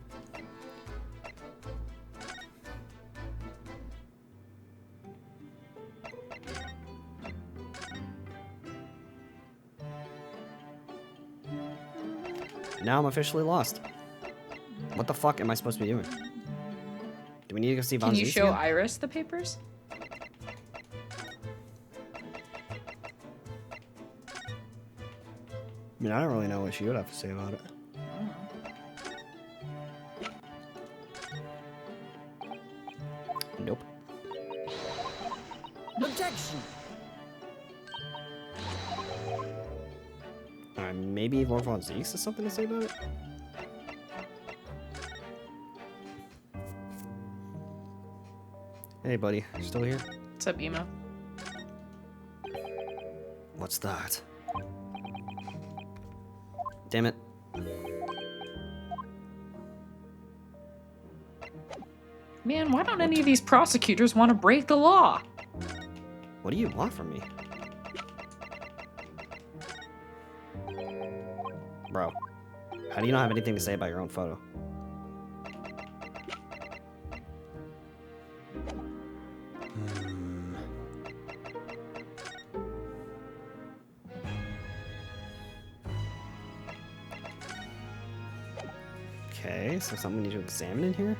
Now I'm officially lost. What the fuck am I supposed to be doing? Do we need to go see Von Can you Zieks show again? Iris the papers? I mean, I don't really know what she would have to say about it. Nope. Objection! Maybe Lord Von Zieks has something to say about it? Hey, buddy. You still here? What's up, emo? What's that? Damn it. Man, why don't any of these prosecutors want to break the law? What do you want from me? Bro, how do you not have anything to say about your own photo? Okay, so something we need to examine in here?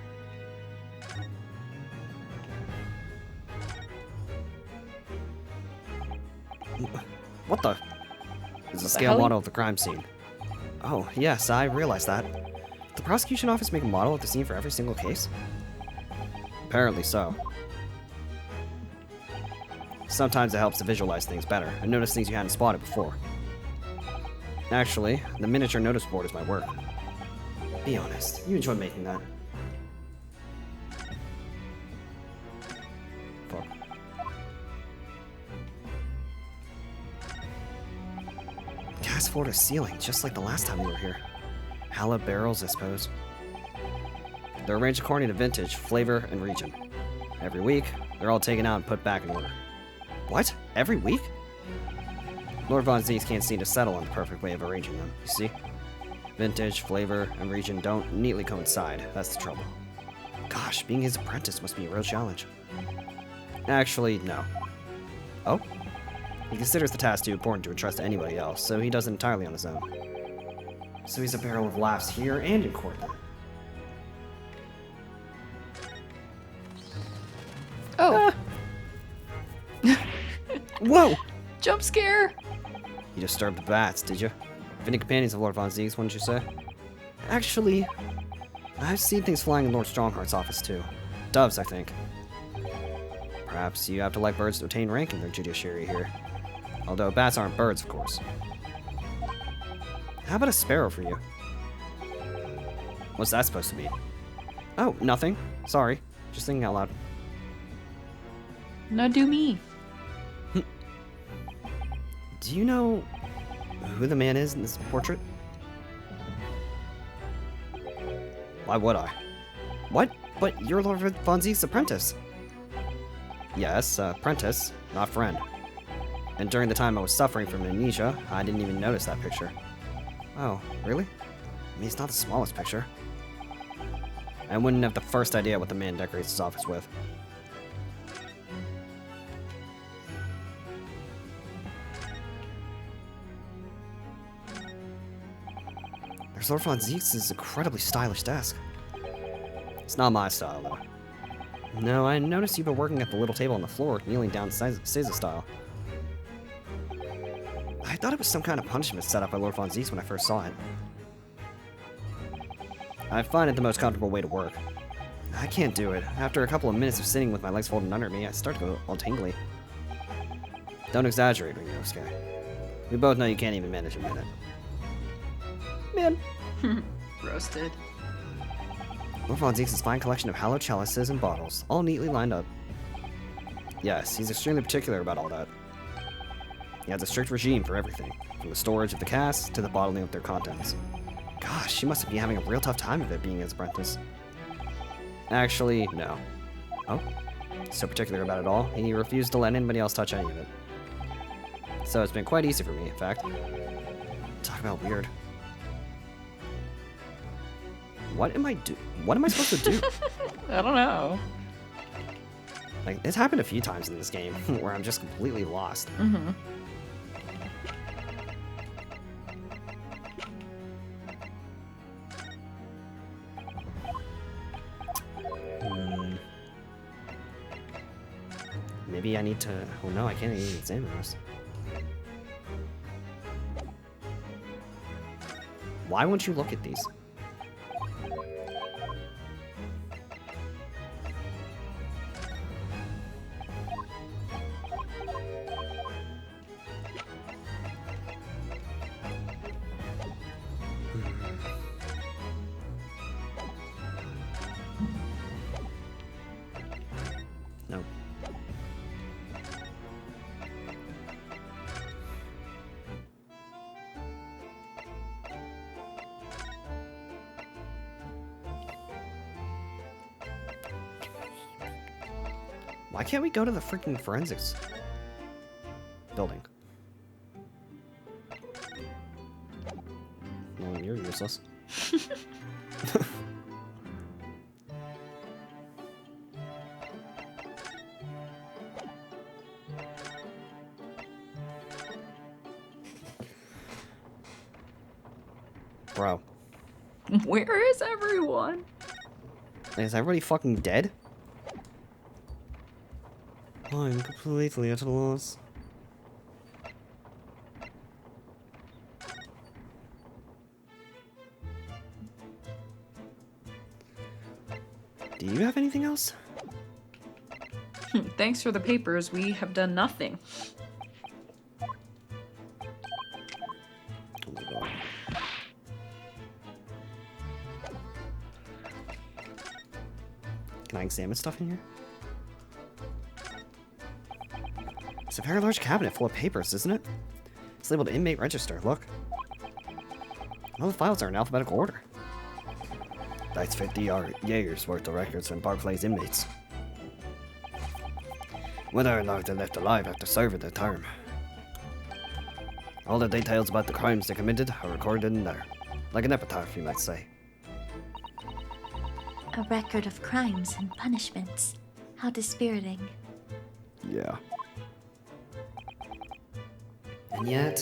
What the? It's a scale hell? model of the crime scene. Oh, yes, I realized that. Did the prosecution office make a model of the scene for every single case? Apparently so. Sometimes it helps to visualize things better and notice things you hadn't spotted before. Actually, the miniature notice board is my work. Be honest, you enjoy making that. Fuck. Gas floor to ceiling, just like the last time we were here. Hallowed barrels, I suppose. They're arranged according to vintage, flavor, and region. Every week, they're all taken out and put back in order. What? Every week? Lord Von Zieks can't seem to settle on the perfect way of arranging them, you see? Vintage, flavor, and region don't neatly coincide. That's the trouble. Gosh, being his apprentice must be a real challenge. Actually, no. Oh? He considers the task too important to entrust to anybody else, so he does it entirely on his own. So he's a barrel of laughs here and in court then. Oh, Whoa! jump scare! You disturbed the bats, did you? Any companions of Lord Von Zieks, wouldn't you say? Actually, I've seen things flying in Lord Strongheart's office too. Doves, I think. Perhaps you have to like birds to attain rank in the judiciary here. Although bats aren't birds, of course. How about a sparrow for you? What's that supposed to be? Oh, nothing. Sorry. Just thinking out loud. Now do me. Do you know who the man is in this portrait? Why would I? What? But you're Lord Von Zieks' apprentice. Yes, apprentice, not friend. And during the time I was suffering from amnesia, I didn't even notice that picture. Oh, really? I mean, it's not the smallest picture. I wouldn't have the first idea what the man decorates his office with. There's Lord Von Zieks' incredibly stylish desk. It's not my style, though. No, I noticed you've been working at the little table on the floor, kneeling down Seiza style. I thought it was some kind of punishment set up by Lord Von Zieks when I first saw it. I find it the most comfortable way to work. I can't do it. After a couple of minutes of sitting with my legs folded under me, I start to go all tingly. Don't exaggerate, Ryunosuke. We both know you can't even manage a minute. Man. Roasted. Lord Von Zieks' fine collection of hallowed chalices and bottles, all neatly lined up. Yes, he's extremely particular about all that. He has a strict regime for everything, from the storage of the casks to the bottling of their contents. Gosh, she must be having a real tough time of it being his apprentice. Actually, no. Oh? He's so particular about it all, he refused to let anybody else touch any of it. So it's been quite easy for me, in fact. Talk about weird. What am I supposed to do? I don't know. Like, it's happened a few times in this game where I'm just completely lost. Mm-hmm. Maybe I need to... Oh no, I can't even examine this. Why won't you look at these? No. Why can't we go to the freaking forensics building? Well, you're useless. Bro. Where is everyone? Is everybody fucking dead? I'm completely at a loss. Do you have anything else? Thanks for the papers. We have done nothing. Oh my god. Can I examine stuff in here? It's a very large cabinet full of papers, isn't it? It's labeled inmate register, look. All the files are in alphabetical order. That's 50 years worth of records from Barclay's inmates. Whether or not they left alive after serving their term. All the details about the crimes they committed are recorded in there. Like an epitaph, you might say. A record of crimes and punishments. How dispiriting. Yeah. And yet,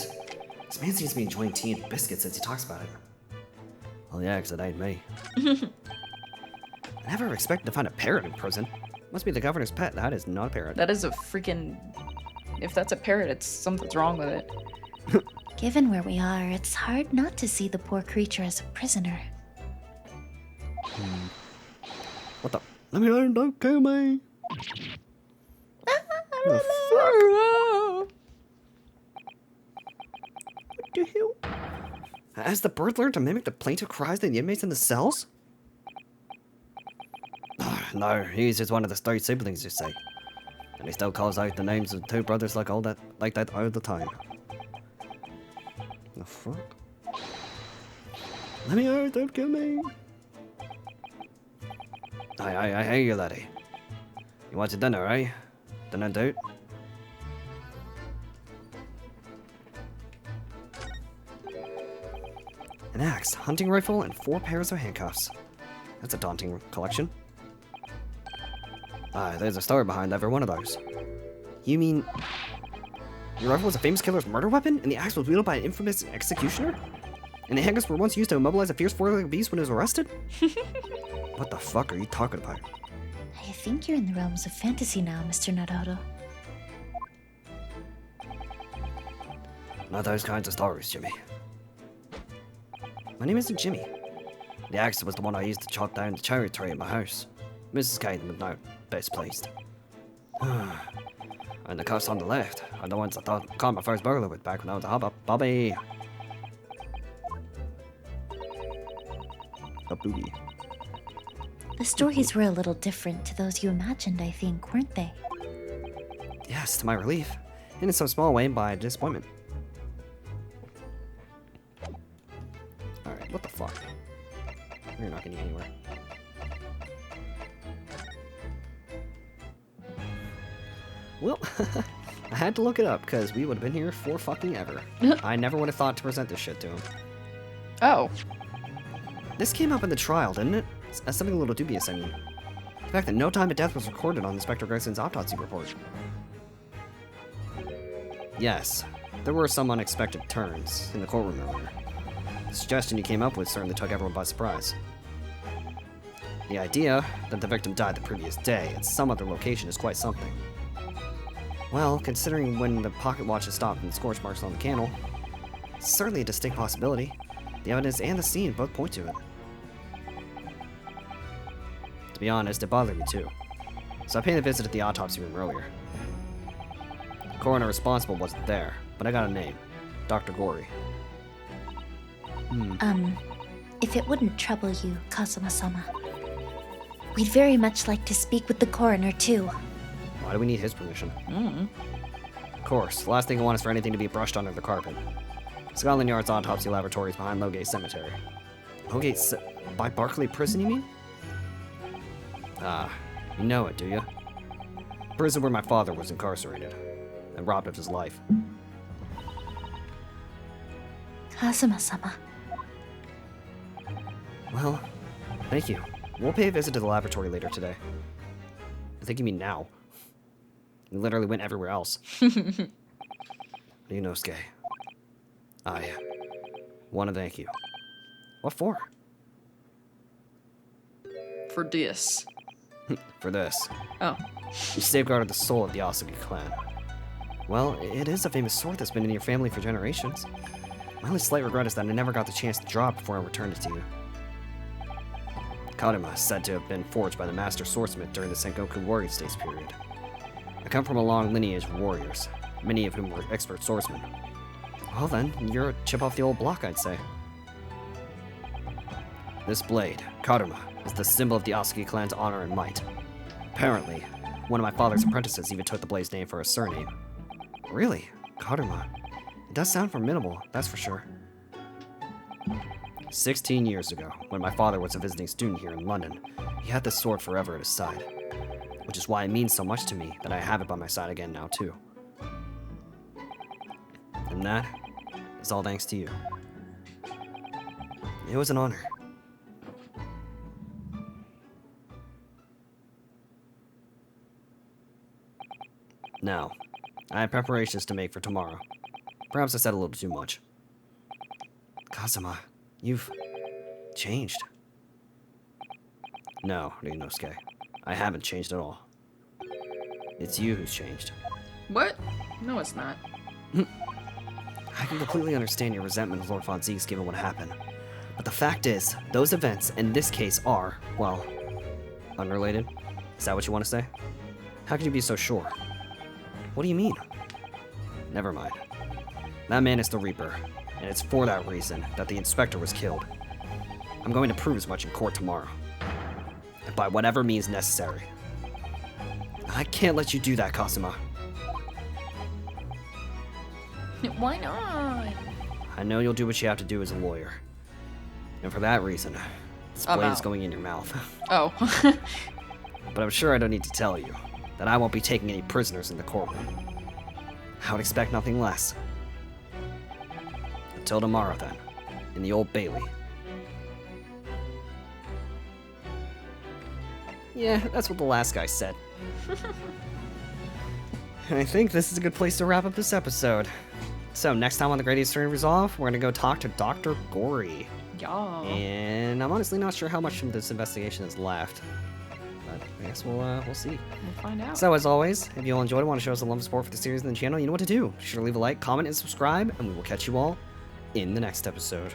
this man seems to be enjoying tea and biscuits since he talks about it. Well, yeah, 'cause it ain't me. I never expected to find a parrot in prison. Must be the governor's pet. That is not a parrot. That is a freaking... If that's a parrot, it's something's wrong with it. Given where we are, it's hard not to see the poor creature as a prisoner. What the? Let me learn, don't kill me. What the hell? Has the bird learned to mimic the plaintive cries of the inmates in the cells? No, he's just one of the stray siblings, you say. And he still calls out the names of two brothers like that all the time. The fuck? Let me out, don't kill me. I hear you, laddie. You want your dinner, eh? Dinner, dude? An axe, hunting rifle, and 4 pairs of handcuffs. That's a daunting collection. There's a story behind every one of those. You mean... Your rifle was a famous killer's murder weapon, and the axe was wielded by an infamous executioner? And the handcuffs were once used to immobilize a fierce four-legged beast when it was arrested? What the fuck are you talking about? I think you're in the realms of fantasy now, Mr. Naruhodo. Not those kinds of stories, Jimmy. My name isn't Jimmy. The axe was the one I used to chop down the cherry tree in my house. Mrs. Caden was not best pleased. And the cuffs on the left are the ones I caught my first burglar with back when I was a hop-up. Bobby! A booby. The stories were a little different to those you imagined, I think, weren't they? Yes, to my relief. And in some small way by disappointment. Alright, what the fuck? We're not getting anywhere. Well, I had to look it up because we would have been here for fucking ever. I never would have thought to present this shit to him. Oh. This came up in the trial, didn't it? As something a little dubious, I mean. The fact that no time of death was recorded on Inspector Gregson's autopsy report. Yes, there were some unexpected turns in the courtroom earlier. The suggestion you came up with certainly took everyone by surprise. The idea that the victim died the previous day at some other location is quite something. Well, considering when the pocket watch is stopped and the scorch marks on the candle, it's certainly a distinct possibility. The evidence and the scene both point to it. To be honest, it bothered me too. So I paid a visit at the autopsy room earlier. The coroner responsible wasn't there, but I got a name. Dr. Gory. If it wouldn't trouble you, Kazuma-sama, we'd very much like to speak with the coroner too. Why do we need his permission? Of course, the last thing I want is for anything to be brushed under the carpet. Scotland Yard's autopsy laboratory is behind Logate Cemetery. By Barclay Prison, you mean? Ah, you know it, do you? Prison where my father was incarcerated and robbed of his life. Kazuma-sama. Well, thank you. We'll pay a visit to the laboratory later today. I think you mean now. We literally went everywhere else. Ryunosuke, I want to thank you. What for? For this. For this. Oh. You safeguarded the soul of the Asuki clan. Well, it is a famous sword that's been in your family for generations. My only slight regret is that I never got the chance to draw it before I returned it to you. Karuma is said to have been forged by the master swordsmith during the Sengoku warrior states period. I come from a long lineage of warriors, many of whom were expert swordsmen. Well then, you're a chip off the old block, I'd say. This blade, Karuma, is the symbol of the Asuki clan's honor and might. Apparently, one of my father's apprentices even took the blade's name for his surname. Really? Karuma? It does sound formidable, that's for sure. 16 years ago, when my father was a visiting student here in London, he had this sword forever at his side. Which is why it means so much to me that I have it by my side again now, too. And that is all thanks to you. It was an honor. Now, I have preparations to make for tomorrow. Perhaps I said a little too much. Kazuma, you've changed. No, Ryunosuke. I haven't changed at all. It's you who's changed. What? No, it's not. I can completely understand your resentment of Lord Von Zieg's given what happened. But the fact is, those events in this case are, well, unrelated? Is that what you want to say? How can you be so sure? What do you mean? Never mind. That man is the Reaper, and it's for that reason that the inspector was killed. I'm going to prove as much in court tomorrow. And by whatever means necessary. I can't let you do that, Kazuma. Why not? I know you'll do what you have to do as a lawyer. And for that reason, this I'm blade is out. going in your mouth. Oh. But I'm sure I don't need to tell you that I won't be taking any prisoners in the courtroom. I would expect nothing less. Until tomorrow, then, in the Old Bailey. Yeah, that's what the last guy said. And I think this is a good place to wrap up this episode. So, next time on the Great Ace Attorney Resolve, we're gonna go talk to Dr. Gory. Yeah. And I'm honestly not sure how much of this investigation is left. But I guess we'll see. We'll find out. So as always, if you all enjoyed and want to show us a love and support for the series and the channel, you know what to do. Be sure to leave a like, comment, and subscribe, and we will catch you all in the next episode.